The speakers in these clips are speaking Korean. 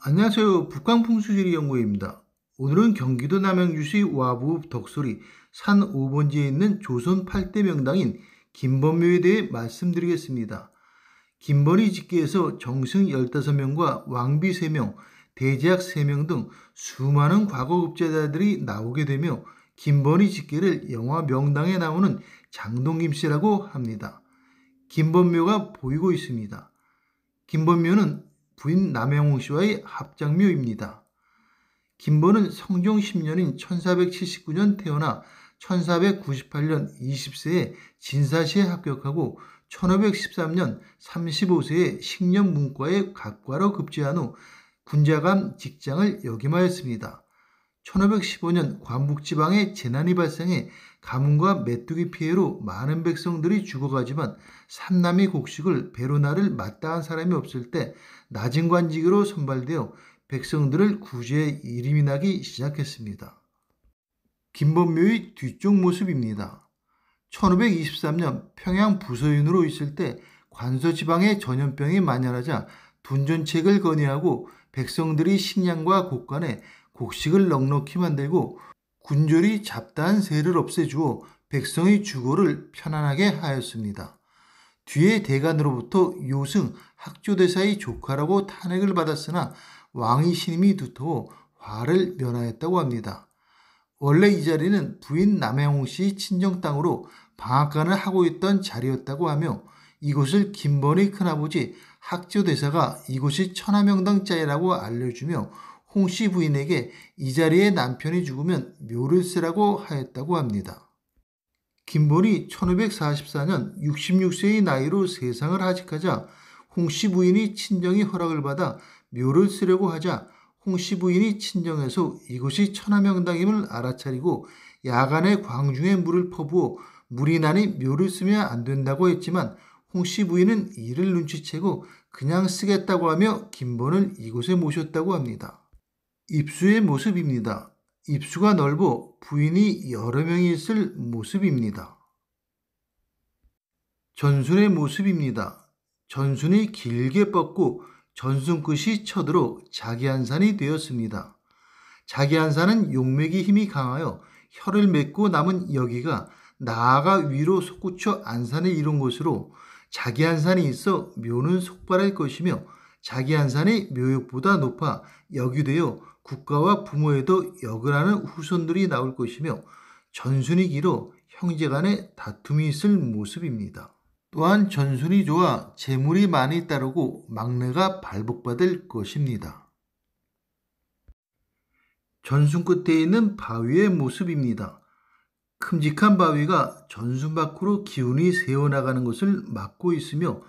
안녕하세요. 북광풍수지리 연구회입니다. 오늘은 경기도 남양주시 와부 덕소리 산 5번지에 있는 조선 8대 명당인 김범묘에 대해 말씀드리겠습니다. 김번이 집계에서 정승 15명과 왕비 3명, 대제학 3명 등 수많은 과거급제자들이 나오게 되며 김번이 집계를 영화 명당에 나오는 장동김씨라고 합니다. 김범묘가 보이고 있습니다. 김범묘는 부인 남양홍 씨와의 합장묘입니다. 김번은 성종 10년인 1479년 태어나 1498년 20세에 진사시에 합격하고 1513년 35세에 식년문과에 각과로 급제한 후 군자감 직장을 역임하였습니다. 1515년 관북지방에 재난이 발생해 가뭄과 메뚜기 피해로 많은 백성들이 죽어가지만 삼남이 곡식을 배로 나를 마땅한 사람이 없을 때 낮은 관직으로 선발되어 백성들을 구제해 이름이 나기 시작했습니다. 김범묘의 뒤쪽 모습입니다. 1523년 평양 부서인으로 있을 때 관서지방의 전염병이 만연하자 둔전책을 건의하고 백성들이 식량과 곡간에 곡식을 넉넉히 만들고 군졸이 잡다한 세를 없애주어 백성의 주거를 편안하게 하였습니다. 뒤에 대간으로부터 요승 학조대사의 조카라고 탄핵을 받았으나 왕의 신임이 두터워 화를 면하였다고 합니다. 원래 이 자리는 부인 남양홍 씨의 친정 땅으로 방앗간을 하고 있던 자리였다고 하며 이곳을 김번의 큰아버지 학조대사가 이곳이 천하명당자리라고 알려주며 홍씨 부인에게 이 자리에 남편이 죽으면 묘를 쓰라고 하였다고 합니다. 김번이 1544년 66세의 나이로 세상을 하직하자 홍씨 부인이 친정이 허락을 받아 묘를 쓰려고 하자 홍씨 부인이 친정에서 이곳이 천하명당임을 알아차리고 야간에 광중에 물을 퍼부어 물이 나니 묘를 쓰면 안 된다고 했지만 홍씨 부인은 이를 눈치채고 그냥 쓰겠다고 하며 김번을 이곳에 모셨다고 합니다. 입수의 모습입니다. 입수가 넓어 부인이 여러 명이 있을 모습입니다. 전순의 모습입니다. 전순이 길게 뻗고 전순 끝이 쳐들어 자기한산이 되었습니다. 자기한산은 용맥이 힘이 강하여 혀를 맺고 남은 여기가 나아가 위로 솟구쳐 안산을 이룬 곳으로 자기한산이 있어 묘는 속발할 것이며 자기한산이 묘역보다 높아 역이 되어 국가와 부모에도 역을 하는 후손들이 나올 것이며 전순이 길어 형제간에 다툼이 있을 모습입니다. 또한 전순이 좋아 재물이 많이 따르고 막내가 발복받을 것입니다. 전순 끝에 있는 바위의 모습입니다. 큼직한 바위가 전순 밖으로 기운이 새어나가는 것을 막고 있으며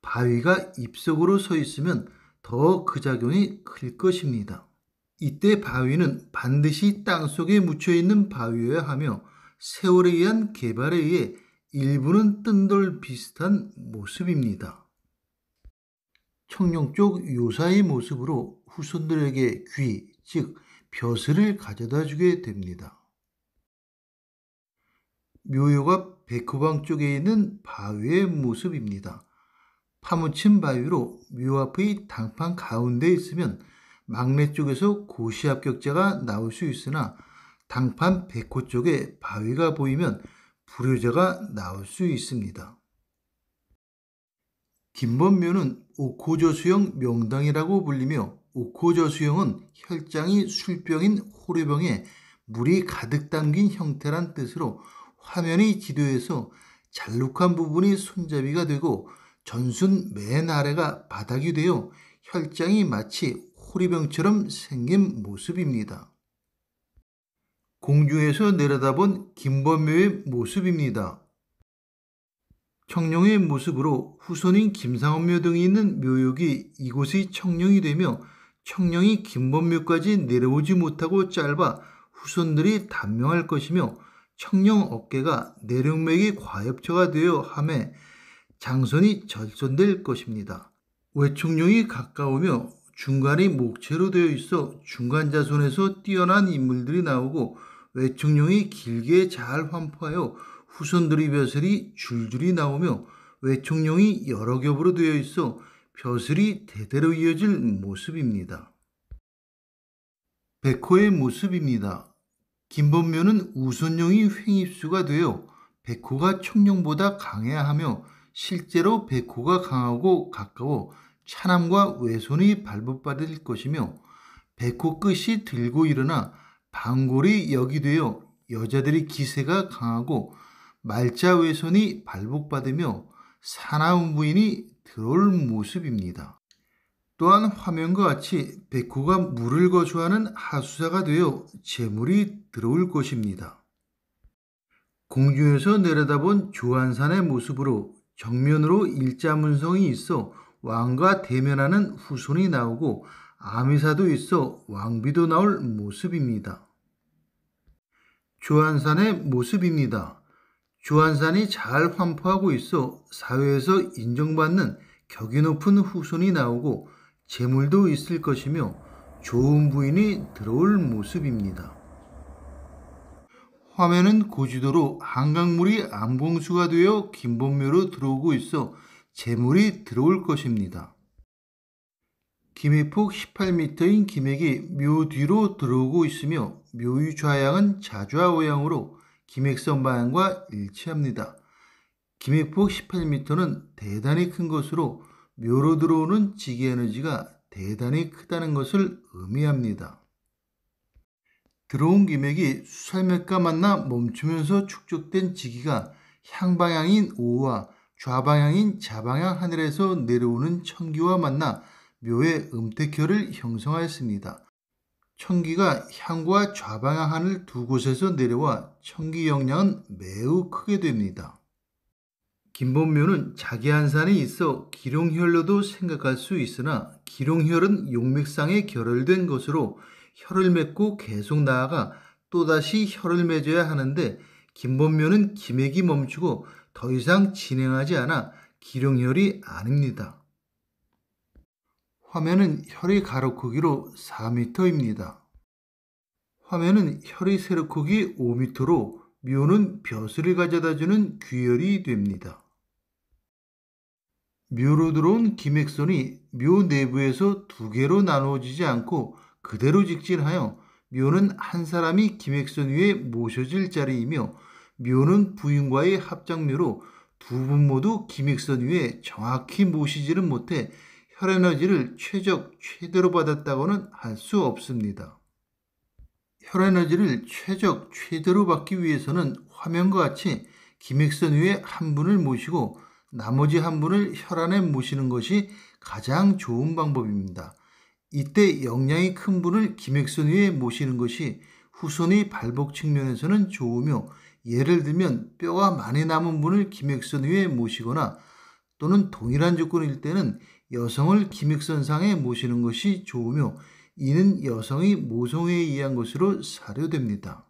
바위가 입속으로 서 있으면 더 그 작용이 클 것입니다. 이때 바위는 반드시 땅속에 묻혀있는 바위여야 하며 세월에 의한 개발에 의해 일부는 뜬돌 비슷한 모습입니다. 청룡 쪽 요사의 모습으로 후손들에게 귀, 즉 벼슬을 가져다 주게 됩니다. 묘역 백호방 쪽에 있는 바위의 모습입니다. 파묻힌 바위로 묘 앞의 당판 가운데 있으면 막내 쪽에서 고시 합격자가 나올 수 있으나 당판 백호 쪽에 바위가 보이면 불효자가 나올 수 있습니다. 김범묘는 옥호저수형 명당이라고 불리며 옥호저수형은 혈장이 술병인 호려병에 물이 가득 담긴 형태란 뜻으로 화면의 지도에서 잘룩한 부분이 손잡이가 되고 전순 맨 아래가 바닥이 되어 혈장이 마치 호리병처럼 생긴 모습입니다. 공중에서 내려다본 김범묘의 모습입니다. 청룡의 모습으로 후손인 김상원묘 등이 있는 묘역이 이곳의 청룡이 되며 청룡이 김범묘까지 내려오지 못하고 짧아 후손들이 단명할 것이며 청룡 어깨가 내륙맥이 과엽처가 되어 함에 장선이 절선될 것입니다. 외청룡이 가까우며 중간이 목체로 되어 있어 중간자손에서 뛰어난 인물들이 나오고 외청룡이 길게 잘 환포하여 후손들의 벼슬이 줄줄이 나오며 외청룡이 여러 겹으로 되어 있어 벼슬이 대대로 이어질 모습입니다. 백호의 모습입니다. 김범묘는 우선룡이 횡입수가 되어 백호가 청룡보다 강해야 하며 실제로 백호가 강하고 가까워 차남과 외손이 발붙받을 것이며 백호 끝이 들고 일어나 방골이 역이 되어 여자들의 기세가 강하고 말자 외손이 발복받으며 사나운 부인이 들어올 모습입니다. 또한 화면과 같이 백호가 물을 거주하는 하수사가 되어 재물이 들어올 것입니다. 공중에서 내려다본 조한산의 모습으로 정면으로 일자문성이 있어 왕과 대면하는 후손이 나오고 아미사도 있어 왕비도 나올 모습입니다. 조한산의 모습입니다. 조한산이 잘 환포하고 있어 사회에서 인정받는 격이 높은 후손이 나오고 재물도 있을 것이며 좋은 부인이 들어올 모습입니다. 화면은 고지도로 한강물이 암공수가 되어 김범묘로 들어오고 있어 재물이 들어올 것입니다. 김의 폭 18m인 김액이 묘 뒤로 들어오고 있으며 묘의 좌양은 자좌오양으로 김액선 방향과 일치합니다. 김의 폭 18m는 대단히 큰 것으로 묘로 들어오는 지기에너지가 대단히 크다는 것을 의미합니다. 들어온 김액이 수살맥과 만나 멈추면서 축적된 지기가 향방향인 오와 좌방향인 자방향 하늘에서 내려오는 천기와 만나 묘의 음택혈을 형성하였습니다. 천기가 향과 좌방향 하늘 두 곳에서 내려와 천기 영향은 매우 크게 됩니다. 김범묘는 자기한산이 있어 기룡혈로도 생각할 수 있으나 기룡혈은 용맥상에 결혈된 것으로 혈을 맺고 계속 나아가 또다시 혈을 맺어야 하는데 김범묘는 김액이 멈추고 더 이상 진행하지 않아 기룡혈이 아닙니다. 화면은 혈의 가로 크기로 4m입니다. 화면은 혈의 세로 크기 5m로 묘는 벼슬을 가져다주는 귀혈이 됩니다. 묘로 들어온 김액선이 묘 내부에서 두 개로 나누어지지 않고 그대로 직진하여 묘는 한 사람이 김액선 위에 모셔질 자리이며 묘는 부인과의 합작묘로 두 분 모두 김액선 위에 정확히 모시지는 못해 혈에너지를 최대로 받았다고는 할 수 없습니다. 혈에너지를 최대로 받기 위해서는 화면과 같이 김액선 위에 한 분을 모시고 나머지 한 분을 혈 안에 모시는 것이 가장 좋은 방법입니다. 이때 영향이 큰 분을 김액선 위에 모시는 것이 후손의 발복 측면에서는 좋으며 예를 들면 뼈가 많이 남은 분을 김액선 위에 모시거나 또는 동일한 조건일 때는 여성을 김액선상에 모시는 것이 좋으며 이는 여성이 모성애에 의한 것으로 사료됩니다.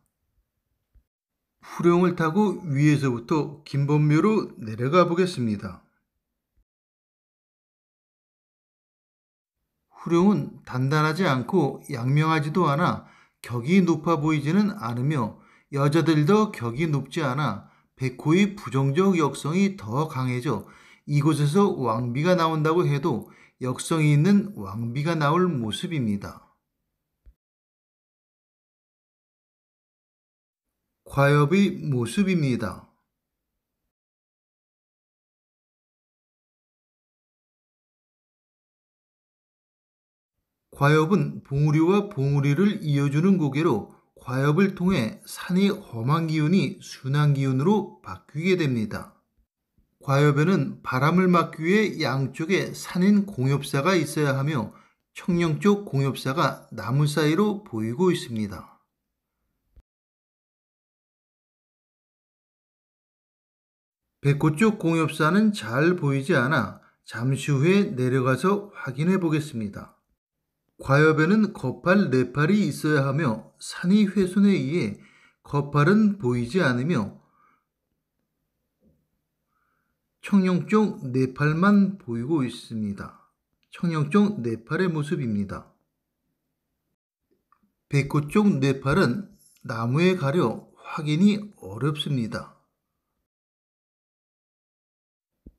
후룡을 타고 위에서부터 김범묘로 내려가 보겠습니다. 후룡은 단단하지 않고 양명하지도 않아 격이 높아 보이지는 않으며 여자들도 격이 높지 않아 백호의 부정적 역성이 더 강해져 이곳에서 왕비가 나온다고 해도 역성이 있는 왕비가 나올 모습입니다. 과엽의 모습입니다. 과엽은 봉우리와 봉우리를 이어주는 고개로 과엽을 통해 산이 험한 기운이 순한 기운으로 바뀌게 됩니다. 과엽에는 바람을 막기 위해 양쪽에 산인 공엽사가 있어야 하며 청령 쪽 공엽사가 나무 사이로 보이고 있습니다. 백호 쪽 공엽사는 잘 보이지 않아 잠시 후에 내려가서 확인해 보겠습니다. 과엽에는 거팔 4팔이 있어야 하며 산이 훼손에 의해 거팔은 보이지 않으며 청령 쪽 4팔만 보이고 있습니다. 청령 쪽 4팔의 모습입니다. 백호 쪽 4팔은 나무에 가려 확인이 어렵습니다.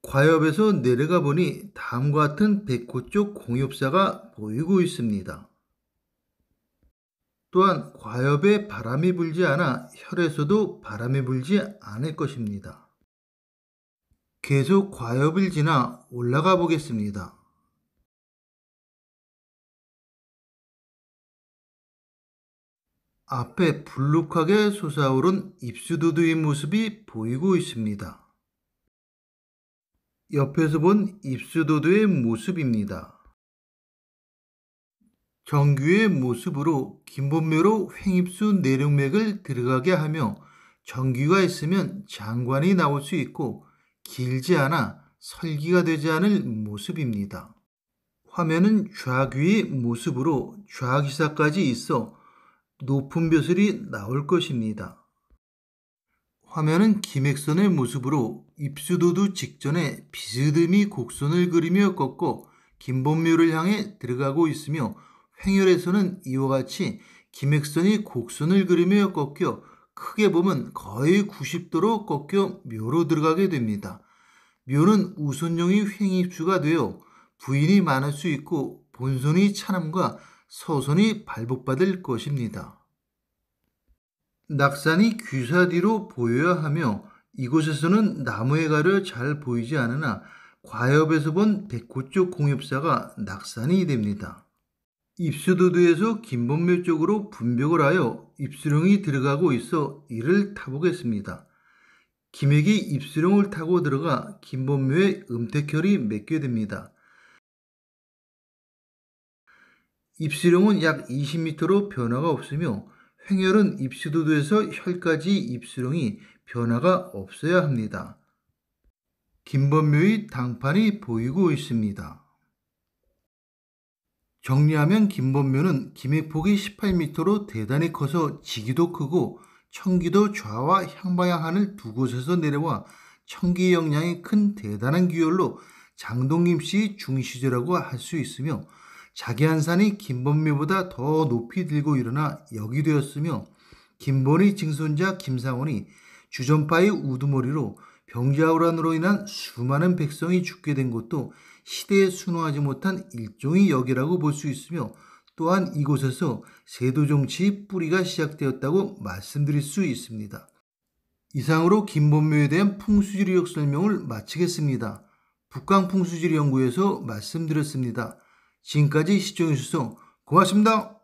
과엽에서 내려가 보니 다음과 같은 백호 쪽 공엽사가 보이고 있습니다. 또한 과엽에 바람이 불지 않아 혈에서도 바람이 불지 않을 것입니다. 계속 과엽을 지나 올라가 보겠습니다. 앞에 불룩하게 솟아오른 입수도두의 모습이 보이고 있습니다. 옆에서 본 입수도두의 모습입니다. 정규의 모습으로 긴본묘로 횡입수 내륙맥을 들어가게 하며 정규가 있으면 장관이 나올 수 있고 길지 않아 설기가 되지 않을 모습입니다. 화면은 좌귀의 모습으로 좌기사까지 있어 높은 벼슬이 나올 것입니다. 화면은 김액선의 모습으로 입수도두 직전에 비스듬히 곡선을 그리며 꺾어 긴본묘를 향해 들어가고 있으며 횡혈에서는 이와 같이 김액선이 곡선을 그리며 꺾여 크게 보면 거의 90도로 꺾여 묘로 들어가게 됩니다. 묘는 우선용이 횡입수가 되어 부인이 많을 수 있고 본선이 차남과 서선이 발복받을 것입니다. 낙산이 귀사 뒤로 보여야 하며 이곳에서는 나무에 가려 잘 보이지 않으나 과엽에서 본 백호 쪽 공엽사가 낙산이 됩니다. 입수도두에서 긴본묘 쪽으로 분벽을 하여 입수령이 들어가고 있어 이를 타보겠습니다. 김액이 입수령을 타고 들어가 긴본묘에 음택혈이 맺게 됩니다. 입수령은 약 20m로 변화가 없으며 횡혈은 입수도두에서 혈까지 입수령이 변화가 없어야 합니다. 긴본묘의 당판이 보이고 있습니다. 정리하면 긴본묘는 김액폭이 18m로 대단히 커서 지기도 크고 청기도 좌와 향방향한을 두 곳에서 내려와 청기 영향이 큰 대단한 규열로 장동김씨 중시제라고 할 수 있으며 자기한산이 긴본묘보다 더 높이 들고 일어나 역이 되었으며 긴본의 증손자 김상원이 주전파의 우두머리로 병자호란으로 인한 수많은 백성이 죽게 된 것도 시대에 순응하지 못한 일종의 역이라고 볼 수 있으며 또한 이곳에서 세도정치의 뿌리가 시작되었다고 말씀드릴 수 있습니다. 이상으로 긴본묘에 대한 풍수지리학 설명을 마치겠습니다. 북강풍수지리연구에서 말씀드렸습니다. 지금까지 시청해주셔서 고맙습니다.